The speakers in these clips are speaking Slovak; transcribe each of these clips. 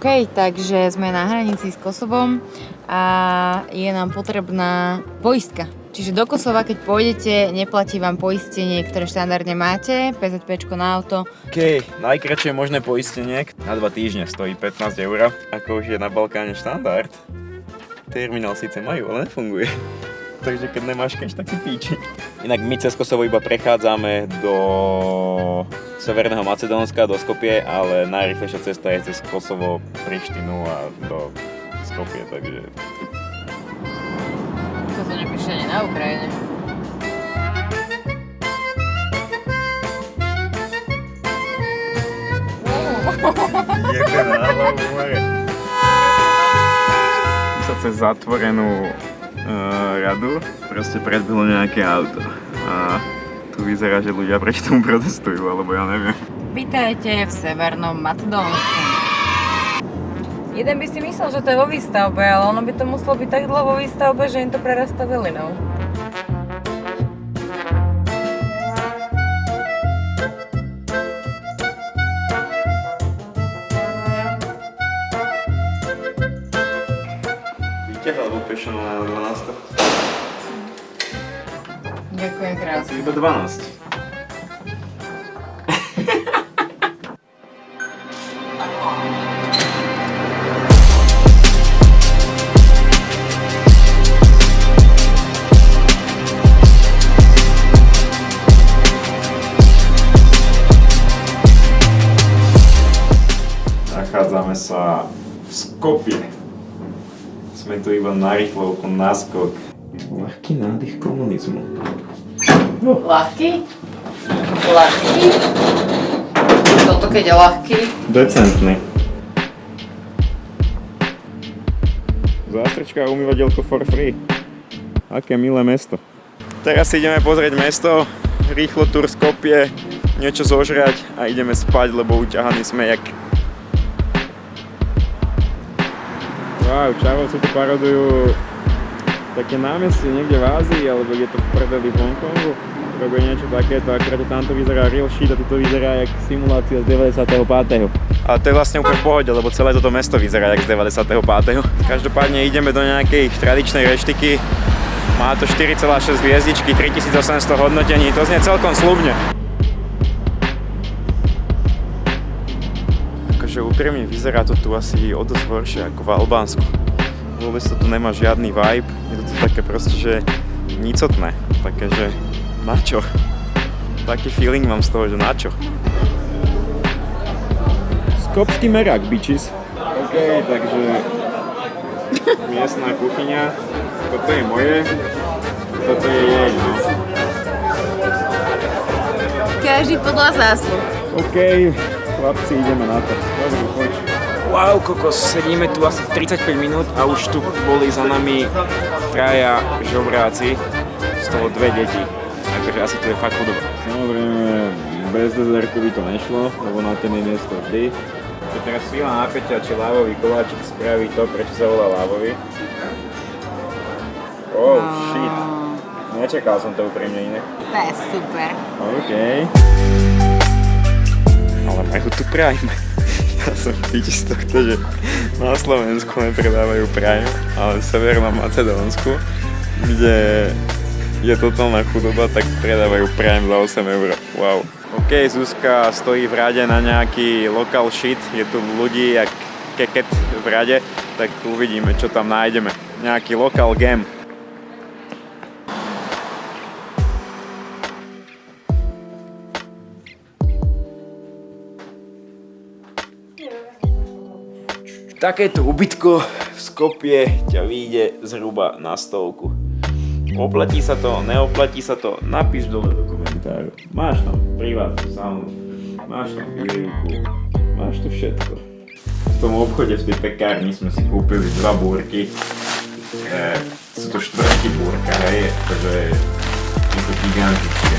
OK, takže sme na hranici s Kosovom a je nám potrebná poistka. Čiže do Kosova, keď pôjdete, neplatí vám poistenie, ktoré štandardne máte, PZPčko na auto. OK, najkratšie možné poistenie na 2 týždne stojí 15 €, ako už je na Balkáne štandard. Terminál síce majú, ale nefunguje. Takže keď nemáš cash, tak si píči. Inak my cez Kosovo iba prechádzame do Severného Macedónska, do Skopje, ale najrýchlejšia cesta je cez Kosovo, Prištinu a do Skopje, takže... To nepíše ani na Ukrajine. Jaká náhla v more. Sa cez zatvorenú radu proste predbilo nejaké auto a tu vyzerá, že ľudia proti tomu protestujú, alebo ja neviem. Vítajte v Severnom Macedónsku. Jeden by si myslel, že to je vo výstavbe, ale ono by to muselo byť tak dlho vo výstavbe, že im to prerastá zelinou. Výťah alebo pešo na 12? Ďakujem krásne. Iba 12. Nachádzame sa v Skopje. Sme tu iba na rýchlovku, náskok. Ľahký nádych komunizmu. Ľahký? Ľahký? Toto keď je ľahký? Decentný. Zástrčka a umývateľko for free. Aké milé mesto. Teraz si ideme pozrieť mesto, rýchlo tur Skopje, niečo zožrať a ideme spať, lebo uťahaní sme jak... Wow, čarovci tu parodujú také námestie niekde v Ázii, alebo je to v prdeli v Hongkongu. Robí niečo takéto, akurát tamto vyzerá real shit a toto vyzerá jak simulácia z 95. A to je vlastne úplne v pohode, lebo celé toto mesto vyzerá jak z 95. Každopádne ideme do nejakej tradičnej reštiky. Má to 4,6 hviezdičky, 3800 hodnotení, to znie celkom sľubne. Akože úprimne vyzerá to tu asi o dosť horšie ako v Albánsku. Vôbec to tu nemá žiadny vibe, je to tu také proste, že nicotné, také, že načo. Taký feeling mám z toho, že načo. Skopský merák, bitches. OK, takže miestna kuchyňa, toto je moje, toto je jej, no. Každý podľa zásluh. OK, chlapci, ideme na to. Dobre, poď. Wow, kokos, sedíme tu asi 35 minút a už tu boli za nami traja žobráci, z toho 2 deti. Takže asi tu je fakt chudoba. Samozrejme, bez dezertu by to nešlo, lebo na ten je miesto vždy. To teraz chvíľa napäťa, či lávový koláčik spraví to, prečo sa volá lávový. Oh, shit. Nečakal som to úprimne inak. To je super. OK. Ale majú tu Prime. Ja som piči z tohto, že na Slovensku nepredávajú Prime, ale v Severnom Macedónsku, kde je totálna chudoba, tak predávajú Prime za 8 €. Wow. OK, Zuzka stojí v rade na nejaký local shit, je tu ľudí jak keket v rade, tak uvidíme, čo tam nájdeme. Nejaký local game. Takéto ubytko v Skopje ťa vyjde zhruba na 100. Oplatí sa to, neoplatí sa to, napíš dole do komentáru. Máš tam privátnu saunu, máš tam výrivku, máš tu všetko. V tom obchode, v tej pekárni sme si kúpili 2 búrky. Sú to štvrtky búrka, hej, takže je to gigantické.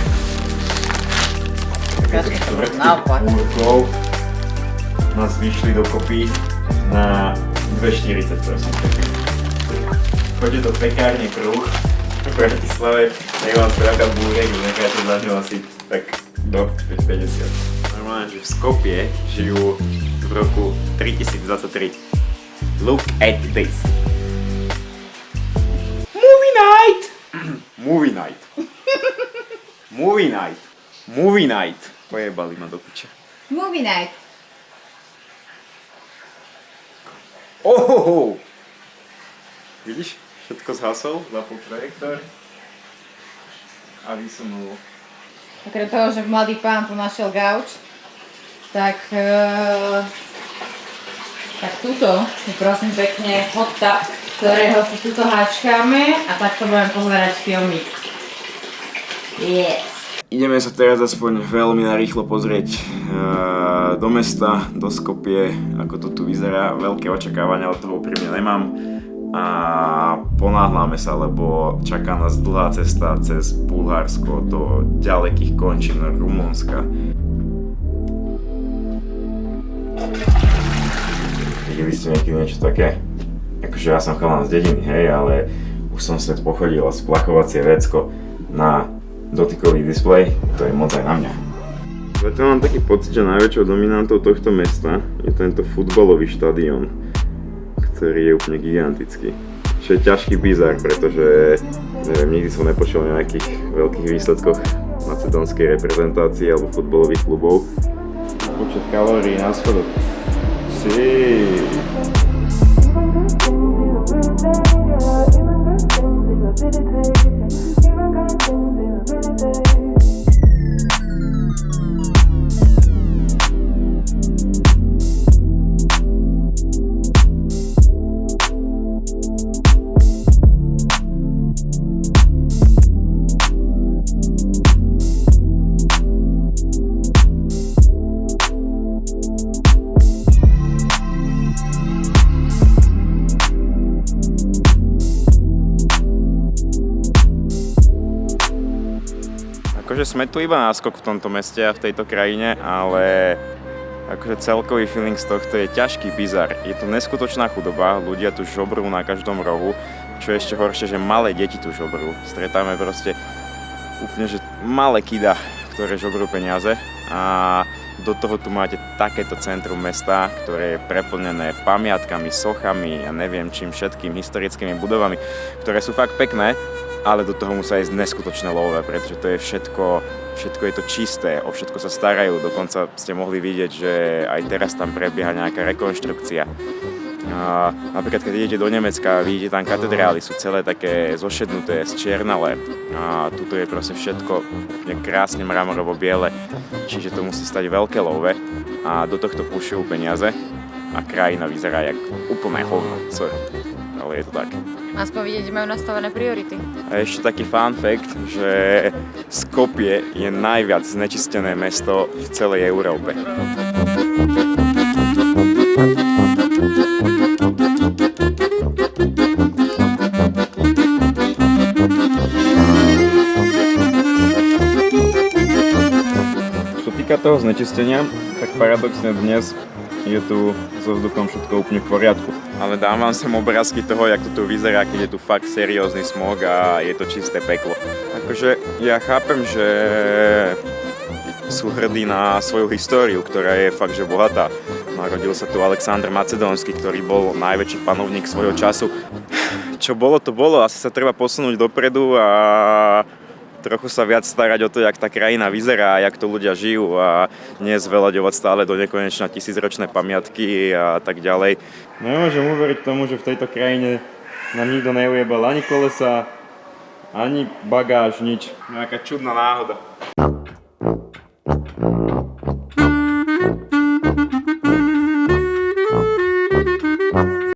Štvrtky búrkov nás vyšli dokopy na 2,40, prosím. Choďte do pekárne Kruh v Bratislave, nech vám spravka búrek, necháte za ňu asi tak do 5,50. No, že v Skopje žijú v roku 3023. Look at this. Movie night! Movie night. Movie night. Movie night. Pojebali ma do piče. Movie night. Ohoho! Vidíš? Všetko zhasol, zapol projektor a vysunul. Okrem toho, že mladý pán tu našiel gauč, tak tuto je prosím pekne hot tub, ktorého si tuto háčkáme a takto budeme pozerať filmy. Yes. Ideme sa teraz aspoň veľmi narýchlo pozrieť do mesta, do Skopje, ako to tu vyzerá. Veľké očakávania od toho úprimne nemám. A ponáhľame sa, lebo čaká nás dlhá cesta cez Bulharsko do ďalekých končín Rumunska. Videli ste niekedy niečo také? Akože ja som chalan z dediny, hej, ale už som svet pochodil a splachovacie vecko na dotykový displej, to je moc aj na mňa. Zatiaľ mám taký pocit, že najväčšou dominantou tohto mesta je tento futbalový štadión, ktorý je úplne gigantický. Čo je ťažký bizar, pretože neviem, nikdy som nepočul o nejakých veľkých výsledkoch macedónskej reprezentácie alebo futbalových klubov. Počet kalórií na schodoch. Akože sme tu iba náskok v tomto meste a v tejto krajine, ale akože celkový feeling z tohto je ťažký bizar. Je tu neskutočná chudoba, ľudia tu žobrú na každom rohu, čo je ešte horšie, že malé deti tu žobrú. Stretáme proste úplne, že malé kida, ktoré žobrú peniaze a do toho tu máte takéto centrum mesta, ktoré je preplnené pamiatkami, sochami a neviem čím všetkým, historickými budovami, ktoré sú fakt pekné, ale do toho musia ísť neskutočné love, pretože to je všetko je to čisté, o všetko sa starajú, dokonca ste mohli vidieť, že aj teraz tam prebieha nejaká rekonštrukcia. Napríklad, keď idete do Nemecka, vidíte tam katedrály, sú celé také zošednuté, zčiernalé. A tuto je proste všetko krásne mramorovo-biele, čiže to musí stať veľké love a do tohto púšťujú peniaze a krajina vyzerá jak úplné hovno, sorry, ale je to tak. Aspoň vidieť, majú nastavené priority. A ešte taký fun fact, že Skopje je najviac znečistené mesto v celej Európe. Čo týka toho znečistenia, tak paradoxne dnes je tu so vzduchom všetko úplne v poriadku. Ale dám vám sem obrázky toho, jak to tu vyzerá, keď je tu fakt seriózny smog a je to čisté peklo. Akože ja chápem, že sú hrdí na svoju históriu, ktorá je fakt že bohatá. Narodil sa tu Alexander Macedónsky, ktorý bol najväčší panovník svojho času. Čo bolo, to bolo. Asi sa treba posunúť dopredu a trochu sa viac starať o to, jak tá krajina vyzerá, jak to ľudia žijú a nie zveľaďovať stále do nekonečna tisícročné pamiatky a tak ďalej. Nemôžem uveriť tomu, že v tejto krajine nám nikto neujebal ani kolesa, ani bagáž, nič. Nejaká čudná náhoda.